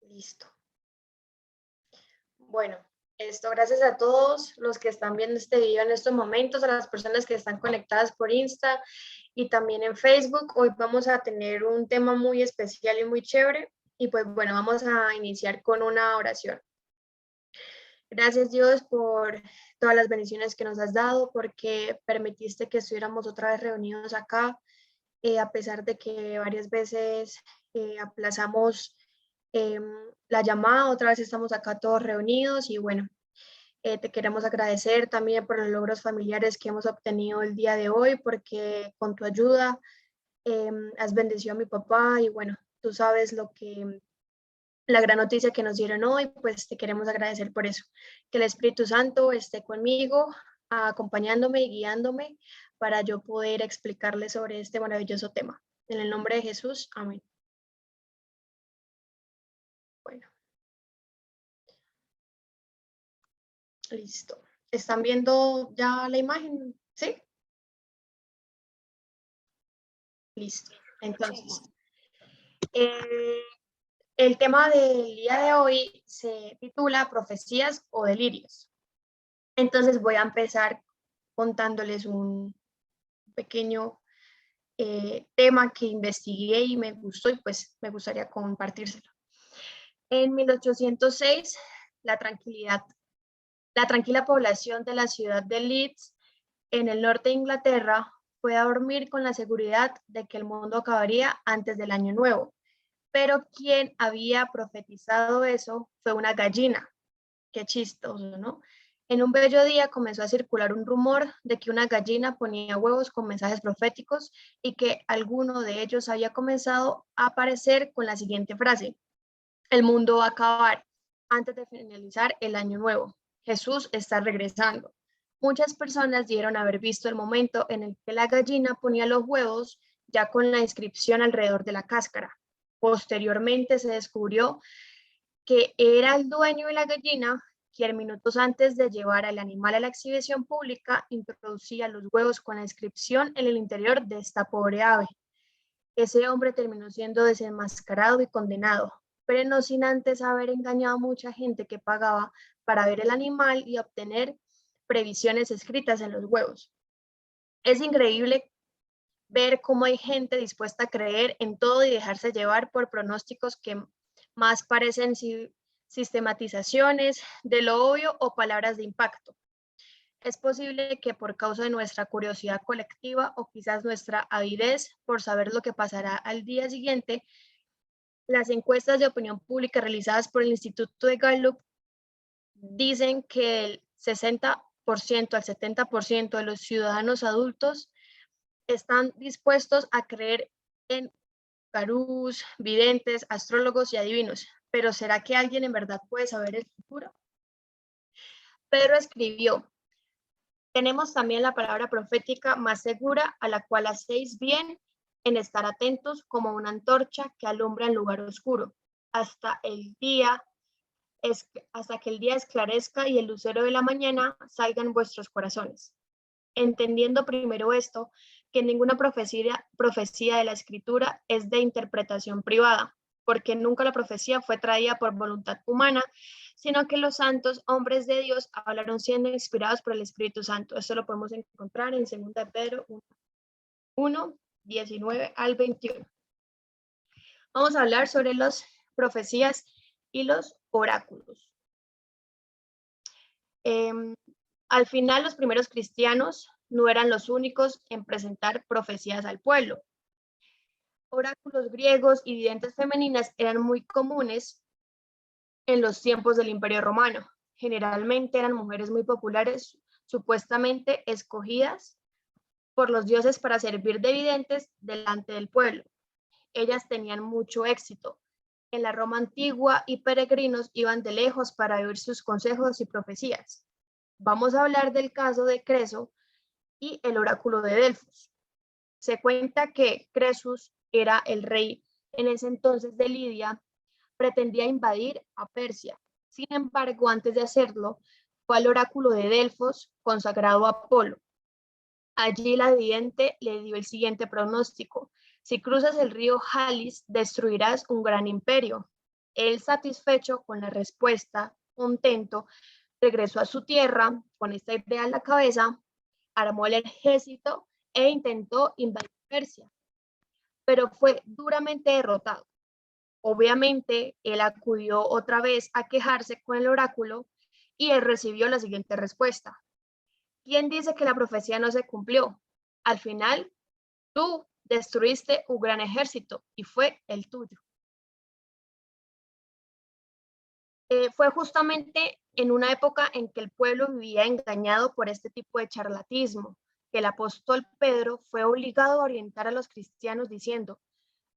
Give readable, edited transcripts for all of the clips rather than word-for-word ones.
Listo. Bueno, gracias a todos los que están viendo este video en estos momentos, a las personas que están conectadas por Insta y también en Facebook. Hoy vamos a tener un tema muy especial y muy chévere. Y pues bueno, vamos a iniciar con una oración. Gracias Dios por todas las bendiciones que nos has dado, porque permitiste que estuviéramos otra vez reunidos acá, a pesar de que varias veces aplazamos eh, la llamada, otra vez estamos acá todos reunidos y bueno, te queremos agradecer también por los logros familiares que hemos obtenido el día de hoy, porque con tu ayuda has bendecido a mi papá y bueno, tú sabes la gran noticia que nos dieron hoy, pues te queremos agradecer por eso. Que el Espíritu Santo esté conmigo, acompañándome y guiándome para yo poder explicarles sobre este maravilloso tema. En el nombre de Jesús, amén. Bueno, listo. ¿Están viendo ya la imagen? ¿Sí? Listo. Entonces, eh, el tema del día de hoy se titula Profecías o Delirios. Entonces voy a empezar contándoles un pequeño tema que investigué y me gustó y pues me gustaría compartírselo. En 1806, la tranquila población de la ciudad de Leeds, en el norte de Inglaterra, fue a dormir con la seguridad de que el mundo acabaría antes del año nuevo. Pero quien había profetizado eso fue una gallina. Qué chistoso, ¿no? En un bello día comenzó a circular un rumor de que una gallina ponía huevos con mensajes proféticos y que alguno de ellos había comenzado a aparecer con la siguiente frase: el mundo va a acabar antes de finalizar el año nuevo. Jesús está regresando. Muchas personas dieron haber visto el momento en el que la gallina ponía los huevos ya con la inscripción alrededor de la cáscara. Posteriormente se descubrió que era el dueño de la gallina quien minutos antes de llevar al animal a la exhibición pública introducía los huevos con la inscripción en el interior de esta pobre ave. Ese hombre terminó siendo desenmascarado y condenado, pero no sin antes haber engañado a mucha gente que pagaba para ver el animal y obtener previsiones escritas en los huevos. Es increíble ver cómo hay gente dispuesta a creer en todo y dejarse llevar por pronósticos que más parecen sistematizaciones de lo obvio o palabras de impacto. Es posible que por causa de nuestra curiosidad colectiva o quizás nuestra avidez por saber lo que pasará al día siguiente, las encuestas de opinión pública realizadas por el Instituto de Gallup dicen que el 60% al 70% de los ciudadanos adultos están dispuestos a creer en gurús, videntes, astrólogos y adivinos. Pero ¿será que alguien en verdad puede saber el futuro? Pedro escribió: tenemos también la palabra profética más segura, a la cual hacéis bien en estar atentos como una antorcha que alumbra en lugar oscuro, hasta que el día esclarezca y el lucero de la mañana salga en vuestros corazones. Entendiendo primero esto, que ninguna profecía de la Escritura es de interpretación privada, porque nunca la profecía fue traída por voluntad humana, sino que los santos hombres de Dios hablaron siendo inspirados por el Espíritu Santo. Esto lo podemos encontrar en 2 de Pedro 1, 19 al 21. Vamos a hablar sobre las profecías y los oráculos. Al final, los primeros cristianos no eran los únicos en presentar profecías al pueblo. Oráculos griegos y videntes femeninas eran muy comunes en los tiempos del Imperio Romano. Generalmente eran mujeres muy populares, supuestamente escogidas por los dioses para servir de videntes delante del pueblo. Ellas tenían mucho éxito en la Roma antigua y peregrinos iban de lejos para oír sus consejos y profecías. Vamos a hablar del caso de Creso y el oráculo de Delfos. Se cuenta que Cresus era el rey en ese entonces de Lidia, pretendía invadir a Persia. Sin embargo, antes de hacerlo, fue al oráculo de Delfos, consagrado a Apolo. Allí la vidente le dio el siguiente pronóstico: si cruzas el río Jalis, destruirás un gran imperio. Él, satisfecho con la respuesta, contento, regresó a su tierra con esta idea en la cabeza, armó el ejército e intentó invadir Persia, pero fue duramente derrotado. Obviamente, él acudió otra vez a quejarse con el oráculo y él recibió la siguiente respuesta. ¿Quién dice que la profecía no se cumplió? Al final, tú destruiste un gran ejército y fue el tuyo. Fue justamente en una época en que el pueblo vivía engañado por este tipo de charlatismo, que el apóstol Pedro fue obligado a orientar a los cristianos diciendo,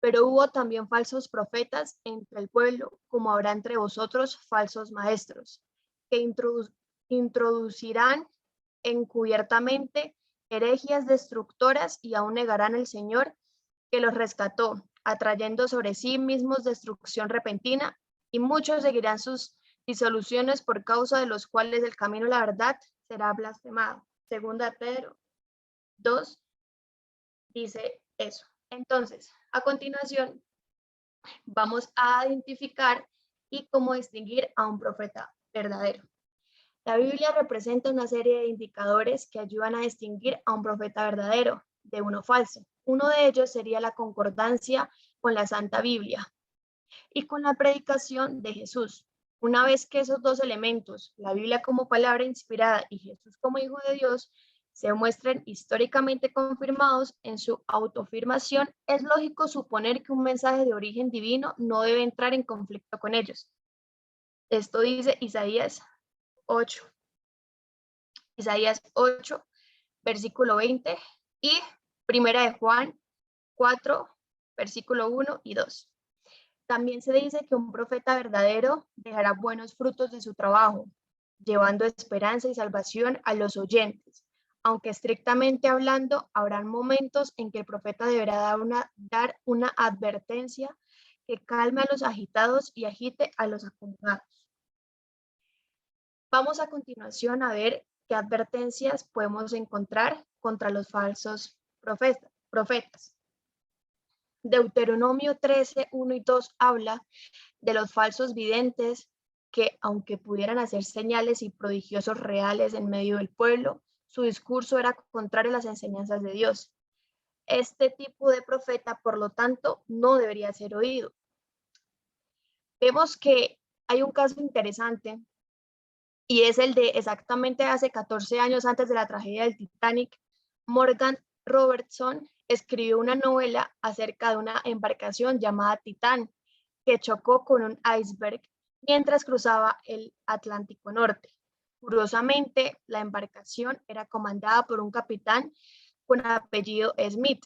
pero hubo también falsos profetas entre el pueblo, como habrá entre vosotros falsos maestros, que introducirán encubiertamente herejías destructoras y aún negarán al Señor que los rescató, atrayendo sobre sí mismos destrucción repentina, y muchos seguirán sus disoluciones por causa de los cuales el camino a la verdad será blasfemado. Segunda Pedro 2 dice eso. Entonces, a continuación, vamos a identificar y cómo distinguir a un profeta verdadero. La Biblia representa una serie de indicadores que ayudan a distinguir a un profeta verdadero de uno falso. Uno de ellos sería la concordancia con la Santa Biblia y con la predicación de Jesús. Una vez que esos dos elementos, la Biblia como palabra inspirada y Jesús como Hijo de Dios, se muestren históricamente confirmados en su autoafirmación, es lógico suponer que un mensaje de origen divino no debe entrar en conflicto con ellos. Esto dice Isaías 8. Isaías 8, versículo 20 y Primera de Juan 4, versículo 1 y 2. También se dice que un profeta verdadero dejará buenos frutos de su trabajo, llevando esperanza y salvación a los oyentes. Aunque estrictamente hablando, habrán momentos en que el profeta deberá dar una advertencia que calme a los agitados y agite a los acomodados. Vamos a continuación a ver qué advertencias podemos encontrar contra los falsos profetas. Deuteronomio 13, 1 y 2 habla de los falsos videntes que, aunque pudieran hacer señales y prodigiosos reales en medio del pueblo, su discurso era contrario a las enseñanzas de Dios. Este tipo de profeta, por lo tanto, no debería ser oído. Vemos que hay un caso interesante y es el de exactamente hace 14 años antes de la tragedia del Titanic. Morgan Robertson escribió una novela acerca de una embarcación llamada Titán que chocó con un iceberg mientras cruzaba el Atlántico Norte. Curiosamente, la embarcación era comandada por un capitán con apellido Smith,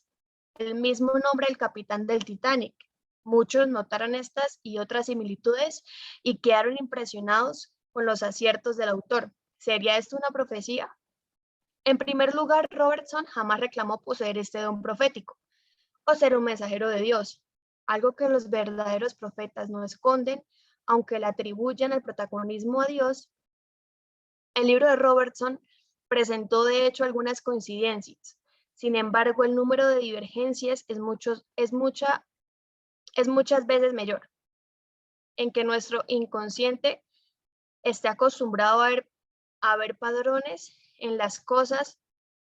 el mismo nombre del capitán del Titanic. Muchos notaron estas y otras similitudes y quedaron impresionados con los aciertos del autor. ¿Sería esto una profecía? En primer lugar, Robertson jamás reclamó poseer este don profético o ser un mensajero de Dios, algo que los verdaderos profetas no esconden, aunque le atribuyan el protagonismo a Dios. El libro de Robertson presentó de hecho algunas coincidencias. Sin embargo, el número de divergencias es muchas veces mayor, en que nuestro inconsciente esté acostumbrado a ver patrones en las cosas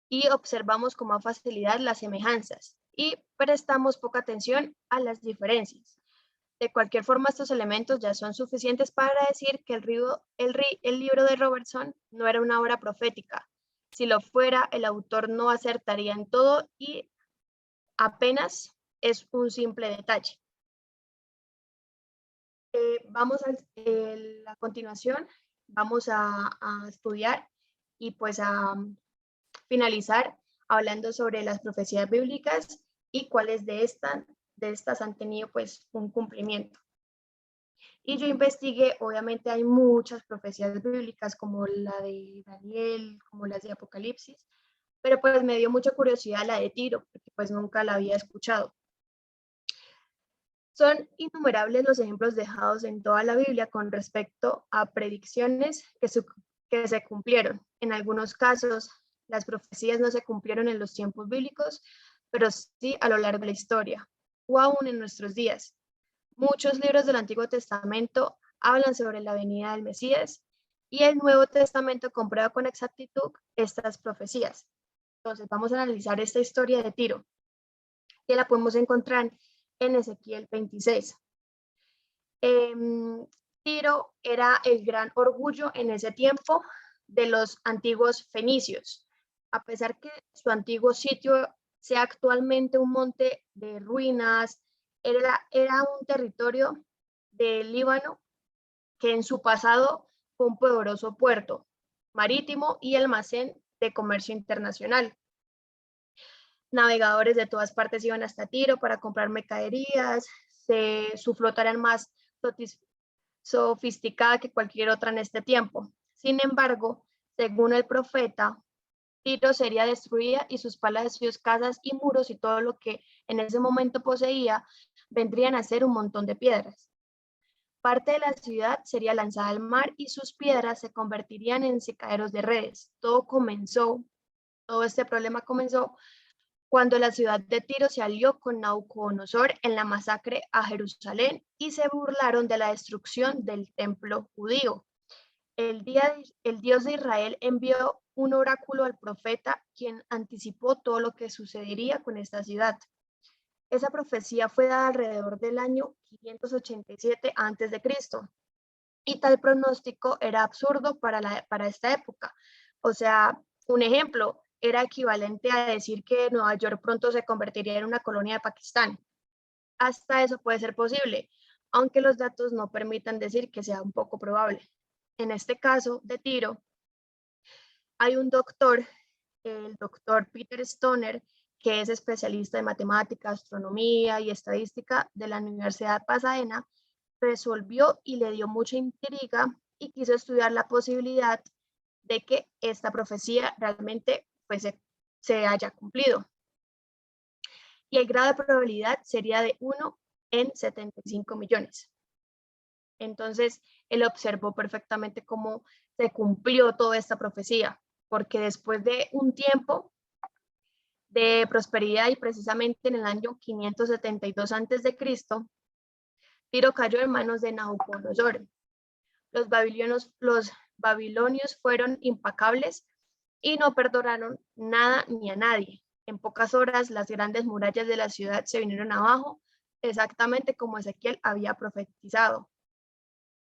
y observamos con más facilidad las semejanzas y prestamos poca atención a las diferencias. De cualquier forma, estos elementos ya son suficientes para decir que el libro de Robertson no era una obra profética. Si lo fuera, el autor no acertaría en todo y apenas es un simple detalle. Vamos a continuación, vamos a estudiar y pues a finalizar hablando sobre las profecías bíblicas y cuáles de estas han tenido pues un cumplimiento. Y yo investigué, obviamente hay muchas profecías bíblicas como la de Daniel, como las de Apocalipsis, pero pues me dio mucha curiosidad la de Tiro, porque pues nunca la había escuchado. Son innumerables los ejemplos dejados en toda la Biblia con respecto a predicciones que se cumplieron. En algunos casos, las profecías no se cumplieron en los tiempos bíblicos, pero sí a lo largo de la historia o aún en nuestros días. Muchos libros del Antiguo Testamento hablan sobre la venida del Mesías y el Nuevo Testamento comprueba con exactitud estas profecías. Entonces vamos a analizar esta historia de Tiro, que la podemos encontrar en Ezequiel 26. Tiro era el gran orgullo en ese tiempo de los antiguos fenicios. A pesar que su antiguo sitio sea actualmente un monte de ruinas, era un territorio del Líbano que en su pasado fue un poderoso puerto marítimo y almacén de comercio internacional. Navegadores de todas partes iban hasta Tiro para comprar mercaderías, su flota era más sofisticada que cualquier otra en este tiempo. Sin embargo, según el profeta, Tiro sería destruida y sus palacios, casas y muros y todo lo que en ese momento poseía vendrían a ser un montón de piedras. Parte de la ciudad sería lanzada al mar y sus piedras se convertirían en secaderos de redes. Todo este problema comenzó cuando la ciudad de Tiro se alió con Nabucodonosor en la masacre a Jerusalén y se burlaron de la destrucción del templo judío. El Dios de Israel envió un oráculo al profeta, quien anticipó todo lo que sucedería con esta ciudad. Esa profecía fue dada alrededor del año 587 a.C. y tal pronóstico era absurdo para esta época. O sea, un ejemplo era equivalente a decir que Nueva York pronto se convertiría en una colonia de Pakistán. Hasta eso puede ser posible, aunque los datos no permitan decir que sea un poco probable. En este caso de Tiro, hay un doctor, el doctor Peter Stoner, que es especialista en matemática, astronomía y estadística de la Universidad de Pasadena, resolvió y le dio mucha intriga y quiso estudiar la posibilidad de que esta profecía realmente pues, se haya cumplido. Y el grado de probabilidad sería de 1 en 75 millones. Entonces, él observó perfectamente cómo se cumplió toda esta profecía, porque después de un tiempo de prosperidad y precisamente en el año 572 a.C., Tiro cayó en manos de Nabucodonosor. Los babilonios fueron implacables y no perdonaron nada ni a nadie. En pocas horas, las grandes murallas de la ciudad se vinieron abajo, exactamente como Ezequiel había profetizado.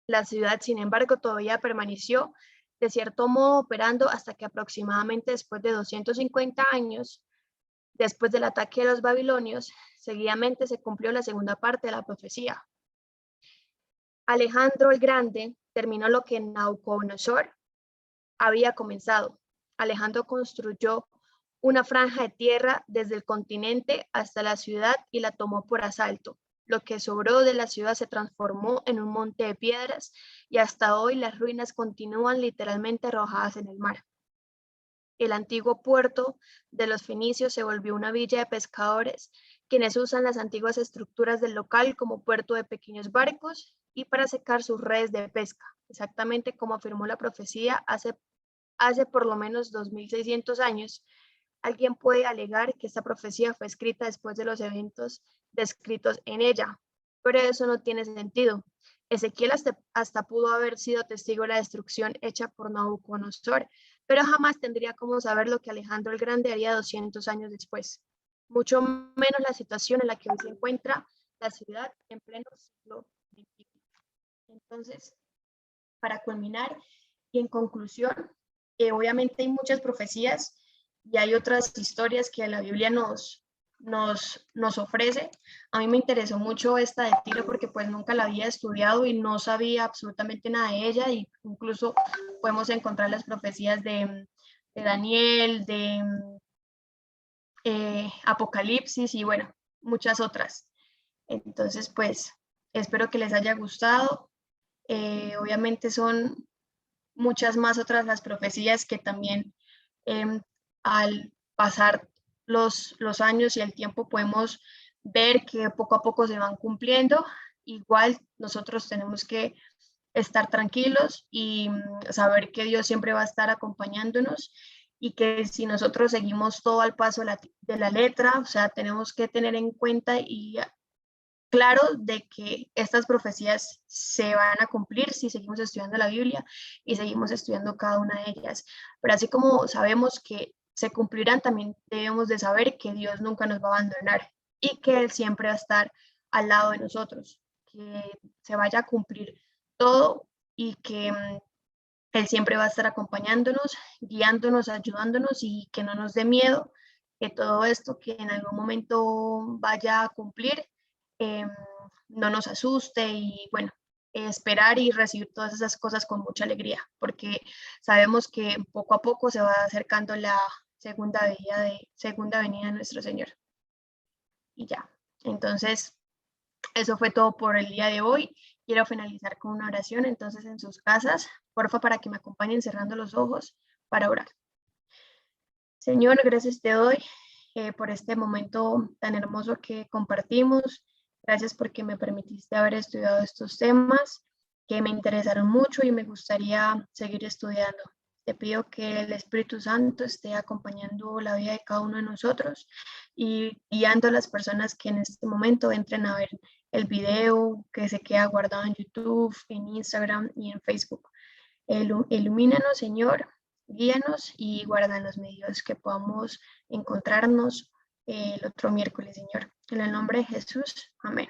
La ciudad, sin embargo, todavía permaneció de cierto modo operando hasta que aproximadamente después de 250 años, después del ataque de los babilonios, seguidamente se cumplió la segunda parte de la profecía. Alejandro el Grande terminó lo que Nabucodonosor había comenzado. Alejandro construyó una franja de tierra desde el continente hasta la ciudad y la tomó por asalto. Lo que sobró de la ciudad se transformó en un monte de piedras y hasta hoy las ruinas continúan literalmente arrojadas en el mar. El antiguo puerto de los fenicios se volvió una villa de pescadores, quienes usan las antiguas estructuras del local como puerto de pequeños barcos y para secar sus redes de pesca, exactamente como afirmó la profecía hace por lo menos 2600 años. Alguien puede alegar que esta profecía fue escrita después de los eventos descritos en ella, pero eso no tiene sentido. Ezequiel hasta pudo haber sido testigo de la destrucción hecha por Nabucodonosor, pero jamás tendría como saber lo que Alejandro el Grande haría 200 años después. Mucho menos la situación en la que hoy se encuentra la ciudad en pleno siglo XXI. Entonces, para culminar y en conclusión, obviamente hay muchas profecías y hay otras historias que la Biblia nos ofrece. A mí me interesó mucho esta de Tiro porque pues nunca la había estudiado y no sabía absolutamente nada de ella, y incluso podemos encontrar las profecías de Daniel, de Apocalipsis y bueno, muchas otras. Entonces pues espero que les haya gustado. Obviamente son muchas más otras las profecías que también al pasar los años y el tiempo podemos ver que poco a poco se van cumpliendo. Igual nosotros tenemos que estar tranquilos y saber que Dios siempre va a estar acompañándonos y que si nosotros seguimos todo al paso de la letra, o sea, tenemos que tener en cuenta y claro de que estas profecías se van a cumplir si seguimos estudiando la Biblia y seguimos estudiando cada una de ellas. Pero así como sabemos que se cumplirán, también debemos de saber que Dios nunca nos va a abandonar y que Él siempre va a estar al lado de nosotros, que se vaya a cumplir todo y que Él siempre va a estar acompañándonos, guiándonos, ayudándonos y que no nos dé miedo que todo esto que en algún momento vaya a cumplir eh, no nos asuste y bueno, esperar y recibir todas esas cosas con mucha alegría, porque sabemos que poco a poco se va acercando la segunda venida de nuestro Señor. Y ya, entonces eso fue todo por el día de hoy. Quiero finalizar con una oración, entonces en sus casas, porfa, para que me acompañen cerrando los ojos para orar. Señor, gracias te doy por este momento tan hermoso que compartimos. Gracias porque me permitiste haber estudiado estos temas que me interesaron mucho y me gustaría seguir estudiando. Te pido que el Espíritu Santo esté acompañando la vida de cada uno de nosotros y guiando a las personas que en este momento entren a ver el video que se queda guardado en YouTube, en Instagram y en Facebook. Ilumínanos, Señor, guíanos y guarda los medios que podamos encontrarnos el otro miércoles, Señor. En el nombre de Jesús, amén.